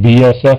BSF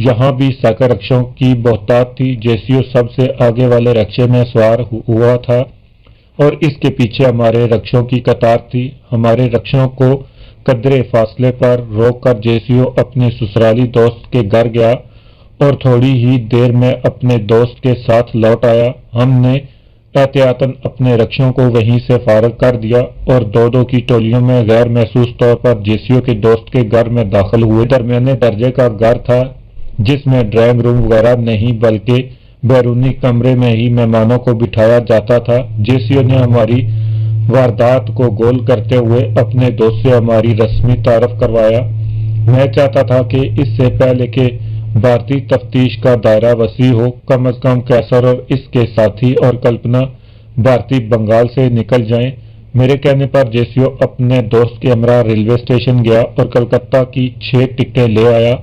یہاں بھی cycle رکشوں کی بہتات تھی۔ جیسیو سب سے آگے والے رکشے میں سوار ہوا تھا اور اس کے پیچھے ہمارے رکشوں کی قطار تھی۔ ہمارے رکشوں کو قدرے فاصلے پر روک کر جیسیو اپنے سسرالی دوست کے گھر گیا اور تھوڑی ہی دیر میں اپنے دوست کے ساتھ لوٹ آیا۔ ہم نے احتیاطاً اپنے رکشوں کو وہیں سے فارغ کر دیا اور دو کی ٹولیوں میں غیر محسوس طور پر جیسیو کے دوست کے گھر میں داخل ہوئے۔ درمیانے درجے کا گھر تھا جس میں ڈرائنگ روم وغیرہ نہیں بلکہ بیرونی کمرے میں ہی مہمانوں کو بٹھایا جاتا تھا۔ جیسیو نے ہماری واردات کو گول کرتے ہوئے اپنے دوست سے ہماری رسمی تعارف کروایا۔ میں چاہتا تھا کہ اس سے پہلے کہ بھارتی تفتیش کا دائرہ وسیع ہو، کم از کم کیسر اور اس کے ساتھی اور کلپنا بھارتی بنگال سے نکل جائیں۔ میرے کہنے پر جیسیو اپنے دوست کے ہمراہ ریلوے اسٹیشن گیا اور کلکتہ کی 6 ٹکٹیں لے آیا۔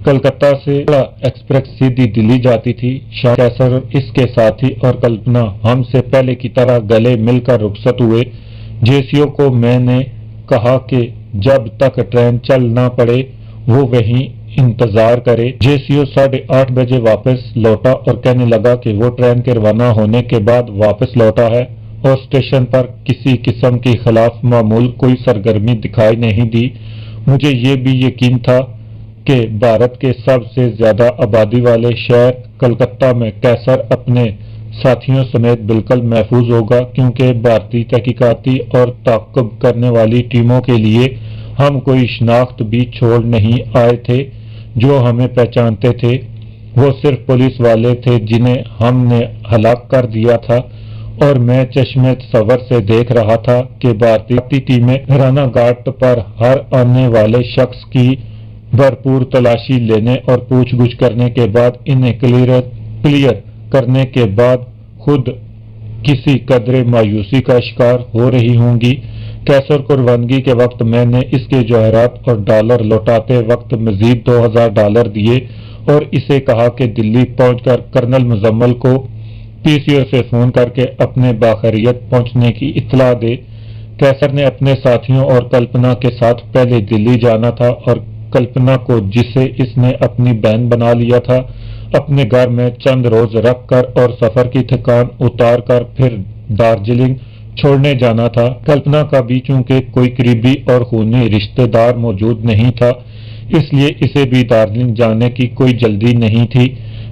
کلکتہ سے ایکسپریس سیدھی دلی جاتی تھی۔ شام کیسر اور اس کے ساتھی اور کلپنا ہم سے پہلے کی طرح گلے مل کر رخصت ہوئے۔ جیسیو کو میں نے کہا کہ جب تک ٹرین چل نہ پڑے وہ وہیں انتظار کرے۔ جیسیو 8:30 بجے واپس لوٹا اور کہنے لگا کہ وہ ٹرین کے روانہ ہونے کے بعد واپس لوٹا ہے اور اسٹیشن پر کسی قسم کی خلاف معمول کوئی سرگرمی دکھائی نہیں دی۔ مجھے یہ بھی یقین تھا کہ بھارت کے سب سے زیادہ آبادی والے شہر کلکتہ میں کیسر اپنے ساتھیوں سمیت بالکل محفوظ ہوگا، کیونکہ بھارتی تحقیقاتی اور تعاقب کرنے والی ٹیموں کے لیے ہم کوئی شناخت بھی چھوڑ نہیں آئے تھے۔ جو ہمیں پہچانتے تھے وہ صرف پولیس والے تھے جنہیں ہم نے ہلاک کر دیا تھا، اور میں چشمے تصور سے دیکھ رہا تھا کہ بھارتی ٹیمیں رانا گھاٹ پر ہر آنے والے شخص کی بھرپور تلاشی لینے اور پوچھ گچھ کرنے کے بعد انہیں کلیئر کرنے کے بعد خود کسی قدرے مایوسی کا شکار ہو رہی ہوں گی۔ کیسر کو روانگی کے وقت میں نے اس کے جواہرات اور ڈالر لوٹاتے وقت مزید $2000 دیے اور اسے کہا کہ دلی پہنچ کر کرنل مزمل کو PCO سے فون کر کے اپنے باخیریت پہنچنے کی اطلاع دے۔ کیسر نے اپنے ساتھیوں اور کلپنا کے ساتھ پہلے دلی جانا تھا اور کلپنا کو، جسے اس نے اپنی بہن بنا لیا تھا، اپنے گھر میں چند روز رکھ کر اور سفر کی تھکان اتار کر پھر دارجلنگ چھوڑنے جانا تھا۔ کلپنا کا بھی چونکہ کوئی قریبی اور خونی رشتہ دار موجود نہیں تھا، اس لیے اسے بھی دارجلنگ جانے کی کوئی جلدی نہیں تھی۔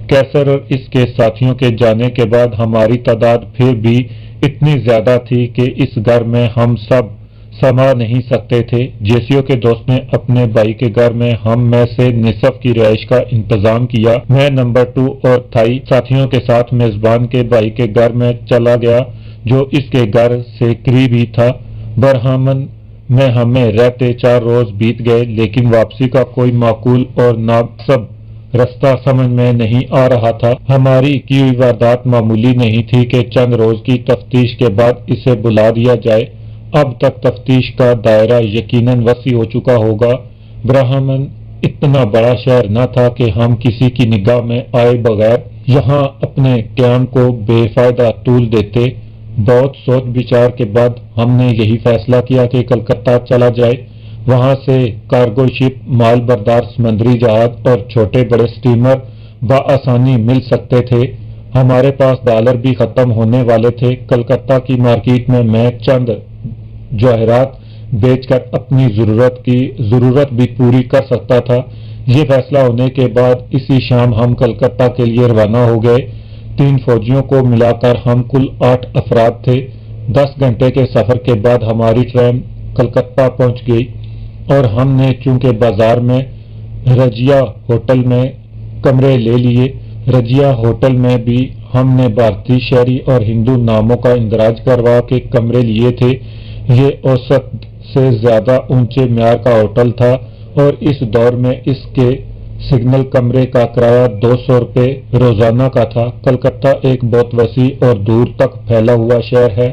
کیسر اور اس کے ساتھیوں کے جانے کے بعد ہماری تعداد پھر بھی اتنی زیادہ تھی کہ اس گھر میں ہم سب سما نہیں سکتے تھے۔ جیسیو کے دوست نے اپنے بھائی کے گھر میں ہم میں سے نصف کی رہائش کا انتظام کیا۔ میں نمبر 2 اور تھائی ساتھیوں کے ساتھ میزبان کے بھائی کے گھر میں چلا گیا جو اس کے گھر سے قریب ہی تھا۔ برہمن میں ہمیں رہتے 4 روز بیت گئے، لیکن واپسی کا کوئی معقول اور مناسب رستہ سمجھ میں نہیں آ رہا تھا۔ ہماری کی ہوئی واردات معمولی نہیں تھی کہ چند روز کی تفتیش کے بعد اسے بلا دیا جائے۔ اب تک تفتیش کا دائرہ یقیناً وسیع ہو چکا ہوگا۔ برہمن اتنا بڑا شہر نہ تھا کہ ہم کسی کی نگاہ میں آئے بغیر یہاں اپنے قیام کو بے فائدہ طول دیتے۔ بہت سوچ بچار کے بعد ہم نے یہی فیصلہ کیا کہ کلکتہ چلا جائے۔ وہاں سے کارگو شپ، مال بردار سمندری جہاز اور چھوٹے بڑے سٹیمر بآسانی مل سکتے تھے۔ ہمارے پاس ڈالر بھی ختم ہونے والے تھے۔ کلکتہ کی مارکیٹ میں چند جواہرات بیچ کر اپنی ضرورت بھی پوری کر سکتا تھا۔ یہ فیصلہ ہونے کے بعد اسی شام ہم کلکتہ کے لیے روانہ ہو گئے۔ 3 فوجیوں کو ملا کر ہم کل 8 افراد تھے۔ 10 گھنٹے کے سفر کے بعد ہماری ٹرین کلکتہ پہنچ گئی اور ہم نے چونکہ بازار میں رجیا ہوٹل میں کمرے لے لیے۔ رجیا ہوٹل میں بھی ہم نے بھارتی شہری اور ہندو ناموں کا اندراج کروا کے کمرے لیے تھے۔ یہ اوسط سے زیادہ اونچے معیار کا ہوٹل تھا اور اس دور میں اس کے سنگل کمرے کا کرایہ $200 روزانہ کا تھا۔ کلکتہ ایک بہت وسیع اور دور تک پھیلا ہوا شہر ہے،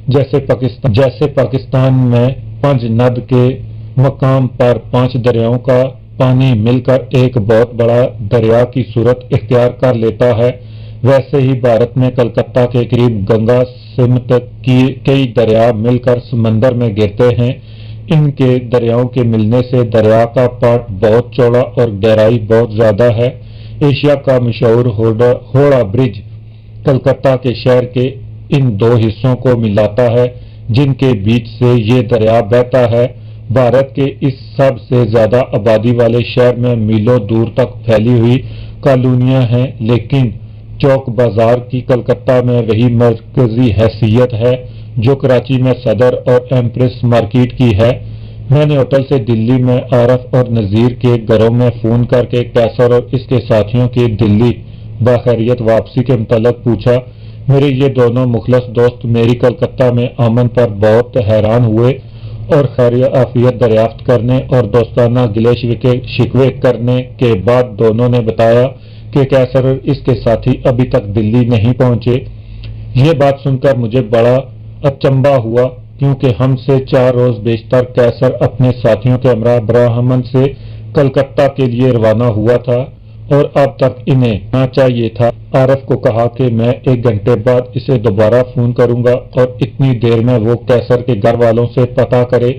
جیسے پاکستان میں 5 ند کے مقام پر 5 دریاؤں کا پانی مل کر ایک بہت بڑا دریا کی صورت اختیار کر لیتا ہے، ویسے ہی بھارت میں کلکتہ کے قریب گنگا سمت کئی دریا مل کر سمندر میں گرتے ہیں۔ ان کے دریاؤں کے ملنے سے دریا کا پاٹ بہت چوڑا اور گہرائی بہت زیادہ ہے۔ ایشیا کا مشہور ہوڑا برج کلکتہ کے شہر کے ان دو حصوں کو ملاتا ہے جن کے بیچ سے یہ دریا بہتا ہے۔ بھارت کے اس سب سے زیادہ آبادی والے شہر میں میلوں دور تک پھیلی ہوئی کالونیاں ہیں، لیکن چوک بازار کی کلکتہ میں وہی مرکزی حیثیت ہے جو کراچی میں صدر اور ایمپریس مارکیٹ کی ہے۔ میں نے ہوٹل سے دلی میں عارف اور نذیر کے گھروں میں فون کر کے کیسر اور اس کے ساتھیوں کی دلی بخیریت واپسی کے متعلق پوچھا۔ میرے یہ دونوں مخلص دوست میری کلکتہ میں آمد پر بہت حیران ہوئے اور خیر عافیت دریافت کرنے اور دوستانہ گلے شکوے کرنے کے بعد دونوں نے بتایا کہ کیسر اور اس کے ساتھی ابھی تک دلی نہیں پہنچے۔ یہ بات سن کر مجھے بڑا اچنبھا ہوا کیونکہ ہم سے 4 روز بیشتر کیسر اپنے ساتھیوں کے ہمراہ برہمن سے کلکتہ کے لیے روانہ ہوا تھا اور اب تک انہیں نہ چاہیے تھا۔ عارف کو کہا کہ میں 1 گھنٹے بعد اسے دوبارہ فون کروں گا اور اتنی دیر میں وہ کیسر کے گھر والوں سے پتہ کرے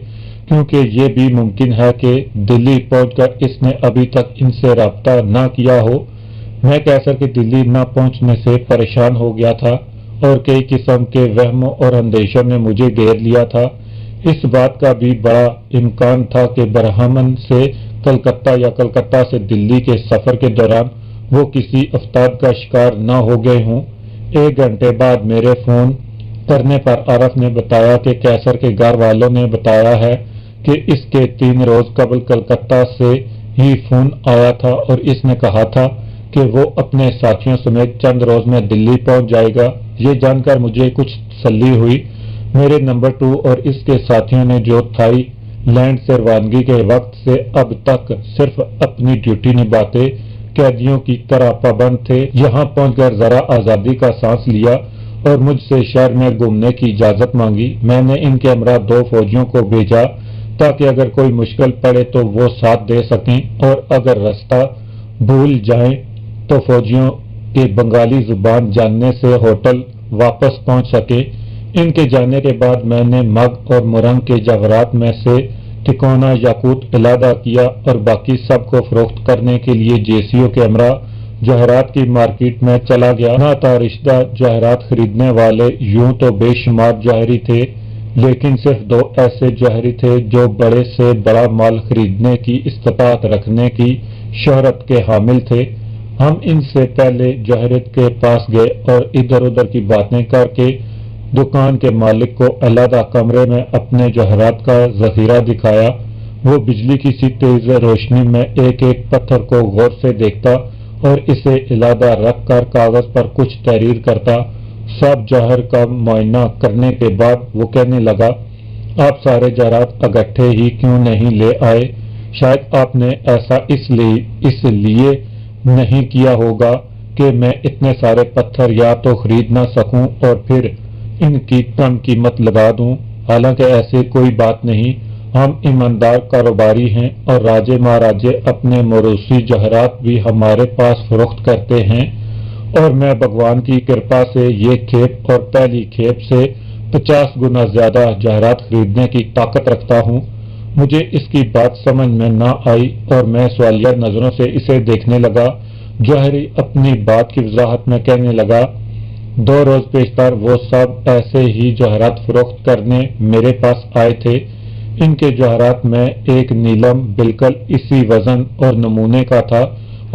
کیونکہ یہ بھی ممکن ہے کہ دلی پہنچ کر اس نے ابھی تک ان سے رابطہ نہ کیا ہو۔ میں کیسر کے دلی نہ پہنچنے سے پریشان ہو گیا تھا اور کئی قسم کے وہموں اور اندیشوں نے مجھے گھیر لیا تھا۔ اس بات کا بھی بڑا امکان تھا کہ برہمن سے کلکتہ یا کلکتہ سے دلی کے سفر کے دوران وہ کسی افتاد کا شکار نہ ہو گئے ہوں۔ 1 گھنٹے بعد میرے فون کرنے پر عارف نے بتایا کہ کیسر کے گھر والوں نے بتایا ہے کہ اس کے 3 روز قبل کلکتہ سے ہی فون آیا تھا اور اس نے کہا تھا کہ وہ اپنے ساتھیوں سمیت چند روز میں دلی پہنچ جائے گا۔ یہ جان کر مجھے کچھ تسلی ہوئی۔ میرے نمبر 2 اور اس کے ساتھیوں نے جو تھائی لینڈ سے روانگی کے وقت سے اب تک صرف اپنی ڈیوٹی نبھاتے قیدیوں کی طرح پابند تھے، یہاں پہنچ کر ذرا آزادی کا سانس لیا اور مجھ سے شہر میں گھومنے کی اجازت مانگی۔ میں نے ان کے ہمراہ 2 فوجیوں کو بھیجا تاکہ اگر کوئی مشکل پڑے تو وہ ساتھ دے سکیں اور اگر راستہ بھول جائیں تو فوجیوں کے بنگالی زبان جاننے سے ہوٹل واپس پہنچ سکے۔ ان کے جانے کے بعد میں نے مگ اور مرنگ کے جواہرات میں سے تکونا یاقوت علیحدہ کیا اور باقی سب کو فروخت کرنے کے لیے جیسیوں کے ہمراہ جواہرات کی مارکیٹ میں چلا گیا۔ نہ تارشدہ جواہرات خریدنے والے یوں تو بے شمار جوہری تھے، لیکن صرف 2 ایسے جوہری تھے جو بڑے سے بڑا مال خریدنے کی استطاعت رکھنے کی شہرت کے حامل تھے۔ ہم ان سے پہلے جوہریت کے پاس گئے اور ادھر ادھر کی باتیں کر کے دکان کے مالک کو علیحدہ کمرے میں اپنے جوہرات کا ذخیرہ دکھایا۔ وہ بجلی کی سی تیز روشنی میں ایک ایک پتھر کو غور سے دیکھتا اور اسے علیحدہ رکھ کر کاغذ پر کچھ تحریر کرتا۔ سب جوہر کا معائنہ کرنے کے بعد وہ کہنے لگا، آپ سارے جواہرات اکٹھے ہی کیوں نہیں لے آئے؟ شاید آپ نے ایسا اس لیے نہیں کیا ہوگا کہ میں اتنے سارے پتھر یا تو خرید نہ سکوں اور پھر ان کی کم قیمت لگا دوں۔ حالانکہ ایسی کوئی بات نہیں، ہم ایماندار کاروباری ہیں اور راجے مہاراجے اپنے موروثی جواہرات بھی ہمارے پاس فروخت کرتے ہیں اور میں بھگوان کی کرپا سے یہ کھیپ اور پہلی کھیپ سے 50 گنا زیادہ جواہرات خریدنے کی طاقت رکھتا ہوں۔ مجھے اس کی بات سمجھ میں نہ آئی اور میں سوالیہ نظروں سے اسے دیکھنے لگا۔ جوہری اپنی بات کی وضاحت میں کہنے لگا، 2 روز پیشتر وہ سب ایسے ہی جواہرات فروخت کرنے میرے پاس آئے تھے۔ ان کے جواہرات میں ایک نیلم بالکل اسی وزن اور نمونے کا تھا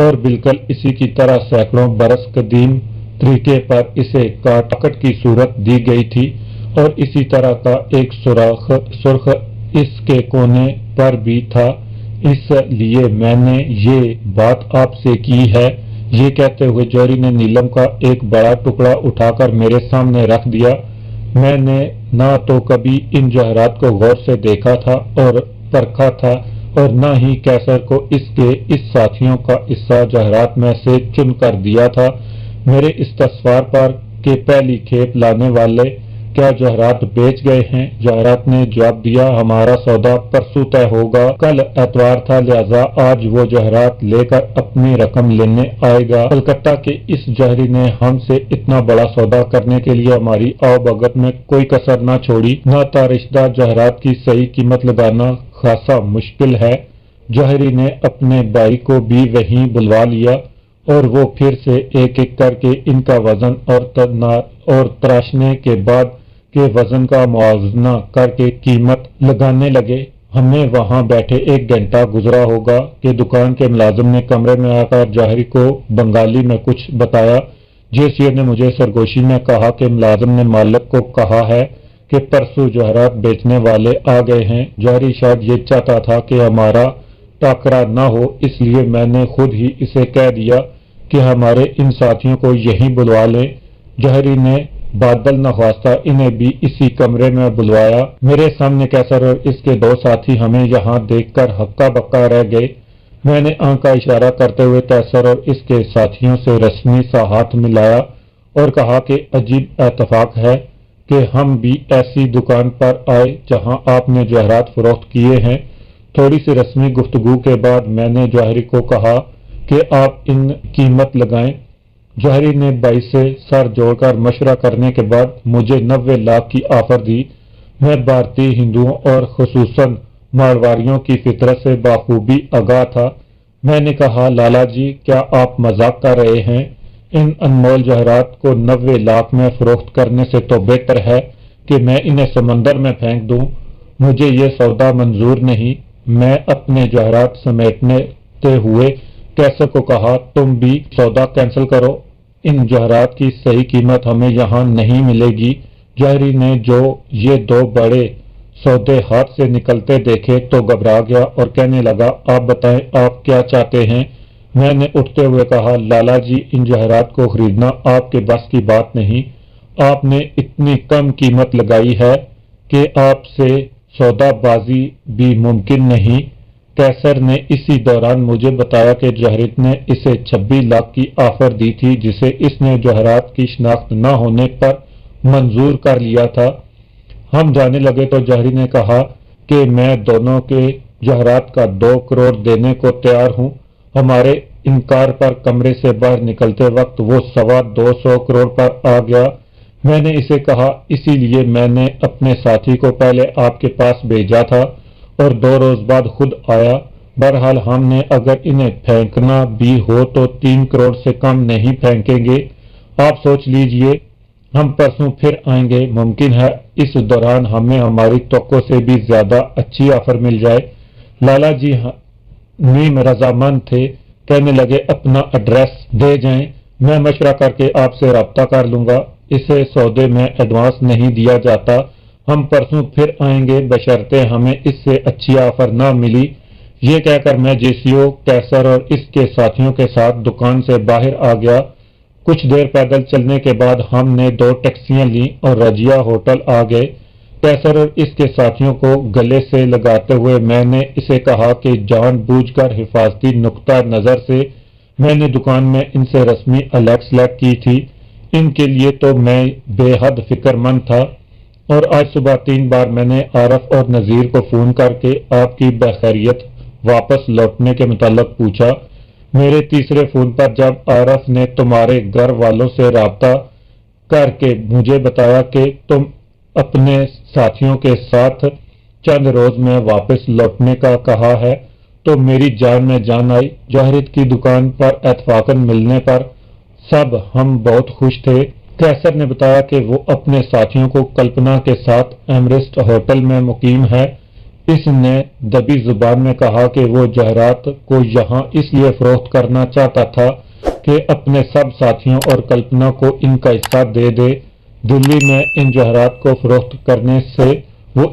اور بالکل اسی کی طرح سینکڑوں برس قدیم طریقے پر اسے کاٹ کی صورت دی گئی تھی اور اسی طرح کا ایک سرخ اس کے کونے پر بھی تھا۔ اس لیے میں نے یہ بات آپ سے کی ہے۔ یہ کہتے ہوئے جوہری نے نیلم کا ایک بڑا ٹکڑا اٹھا کر میرے سامنے رکھ دیا۔ میں نے نہ تو کبھی ان جواہرات کو غور سے دیکھا تھا اور پرکھا تھا اور نہ ہی کیسر کو اس کے اس ساتھیوں کا حصہ جواہرات میں سے چن کر دیا تھا۔ میرے استفسار پر کہ پہلی کھیپ لانے والے کیا جواہرات بیچ گئے ہیں، جواہرات نے جواب دیا، ہمارا سودا پرسوں طے ہوگا، کل اتوار تھا لہذا آج وہ جواہرات لے کر اپنی رقم لینے آئے گا۔ کلکتہ کے اس جوہری نے ہم سے اتنا بڑا سودا کرنے کے لیے ہماری آؤ بھگت میں کوئی کسر نہ چھوڑی۔ نہ تارشدہ جواہرات کی صحیح قیمت لگانا خاصا مشکل ہے۔ جوہری نے اپنے بھائی کو بھی وہیں بلوا لیا اور وہ پھر سے ایک ایک کر کے ان کا وزن اور تراشنے کے بعد کے وزن کا موازنہ کر کے قیمت لگانے لگے۔ ہمیں وہاں بیٹھے 1 گھنٹہ گزرا ہوگا کہ دکان کے ملازم نے کمرے میں آ کر جوہری کو بنگالی میں کچھ بتایا۔ جیسیو نے مجھے سرگوشی میں کہا کہ ملازم نے مالک کو کہا ہے کہ پرسوں جوہرات بیچنے والے آ گئے ہیں۔ جوہری شاید یہ چاہتا تھا کہ ہمارا ٹاکرا نہ ہو، اس لیے میں نے خود ہی اسے کہہ دیا کہ ہمارے ان ساتھیوں کو یہیں بلوا لیں۔ جوہری نے بادل نخواستہ انہیں بھی اسی کمرے میں بلوایا۔ میرے سامنے کیسر اور اس کے 2 ساتھی ہمیں یہاں دیکھ کر ہکا بکا رہ گئے۔ میں نے آنکھ کا اشارہ کرتے ہوئے کیسر اور اس کے ساتھیوں سے رسمی سا ہاتھ ملایا اور کہا کہ عجیب اتفاق ہے کہ ہم بھی ایسی دکان پر آئے جہاں آپ نے جوہرات فروخت کیے ہیں۔ تھوڑی سی رسمی گفتگو کے بعد میں نے جوہری کو کہا کہ آپ ان قیمت لگائیں۔ جوہری نے بھائی سے سر جوڑ کر مشورہ کرنے کے بعد مجھے 90 لاکھ کی آفر دی۔ میں بھارتی ہندوؤں اور خصوصاً مارواڑیوں کی فطرت سے بخوبی آگاہ تھا۔ میں نے کہا لالا جی کیا آپ مذاق کر رہے ہیں؟ ان انمول جوہرات کو 90 لاکھ میں فروخت کرنے سے تو بہتر ہے کہ میں انہیں سمندر میں پھینک دوں۔ مجھے یہ سودا منظور نہیں۔ میں اپنے جوہرات سمیٹتے ہوئے کیسر کو کہا تم بھی سودا کینسل کرو، ان جوہرات کی صحیح قیمت ہمیں یہاں نہیں ملے گی۔ جوہری نے جو یہ 2 بڑے سودے ہاتھ سے نکلتے دیکھے تو گھبرا گیا اور کہنے لگا آپ بتائیں آپ کیا چاہتے ہیں؟ میں نے اٹھتے ہوئے کہا لالا جی ان جوہرات کو خریدنا آپ کے بس کی بات نہیں، آپ نے اتنی کم قیمت لگائی ہے کہ آپ سے سودا بازی بھی ممکن نہیں۔ کیسر نے اسی دوران مجھے بتایا کہ جوہریت نے اسے 26 لاکھ کی آفر دی تھی جسے اس نے جوہرات کی شناخت نہ ہونے پر منظور کر لیا تھا۔ ہم جانے لگے تو جوہری نے کہا کہ میں دونوں کے جوہرات کا 2 کروڑ دینے کو تیار ہوں۔ ہمارے انکار پر کمرے سے باہر نکلتے وقت وہ 225 کروڑ پر آ گیا۔ میں نے اسے کہا اسی لیے میں نے اپنے ساتھی کو پہلے آپ کے پاس بھیجا تھا اور 2 روز بعد خود آیا۔ بہرحال ہم نے اگر انہیں پھینکنا بھی ہو تو 3 کروڑ سے کم نہیں پھینکیں گے۔ آپ سوچ لیجئے ہم پرسوں پھر آئیں گے، ممکن ہے اس دوران ہمیں ہماری توقع سے بھی زیادہ اچھی آفر مل جائے۔ لالا جی نیم رضامند تھے، کہنے لگے اپنا ایڈریس دے جائیں، میں مشورہ کر کے آپ سے رابطہ کر لوں گا۔ اسے سودے میں ایڈوانس نہیں دیا جاتا۔ ہم پرسوں پھر آئیں گے بشرطے ہمیں اس سے اچھی آفر نہ ملی۔ یہ کہہ کر میں جیسیو، کیسر اور اس کے ساتھیوں کے ساتھ دکان سے باہر آ گیا۔ کچھ دیر پیدل چلنے کے بعد ہم نے 2 ٹیکسیاں لیں اور رجیا ہوٹل آ گئے۔ کیسر اور اس کے ساتھیوں کو گلے سے لگاتے ہوئے میں نے اسے کہا کہ جان بوجھ کر حفاظتی نقطہ نظر سے میں نے دکان میں ان سے رسمی الرٹ سلیکٹ کی تھی۔ ان کے لیے تو میں بے حد فکر مند تھا اور آج صبح 3 بار میں نے عارف اور نذیر کو فون کر کے آپ کی بخیریت واپس لوٹنے کے متعلق پوچھا۔ میرے تیسرے فون پر جب عارف نے تمہارے گھر والوں سے رابطہ کر کے مجھے بتایا کہ تم اپنے ساتھیوں کے ساتھ چند روز میں واپس لوٹنے کا کہا ہے تو میری جان میں جان آئی۔ جوہریت کی دکان پر اتفاقاً ملنے پر سب ہم بہت خوش تھے۔ کیسر نے بتایا کہ وہ اپنے ساتھیوں کو کلپنا کے ساتھ ایمریسٹ ہوٹل میں مقیم ہے۔ اس نے دبی زبان میں کہا کہ وہ جوہرات کو یہاں اس لیے فروخت کرنا چاہتا تھا کہ اپنے سب ساتھیوں اور کلپنا کو ان کا حصہ دے دے۔ دلی میں ان جوہرات کو فروخت کرنے سے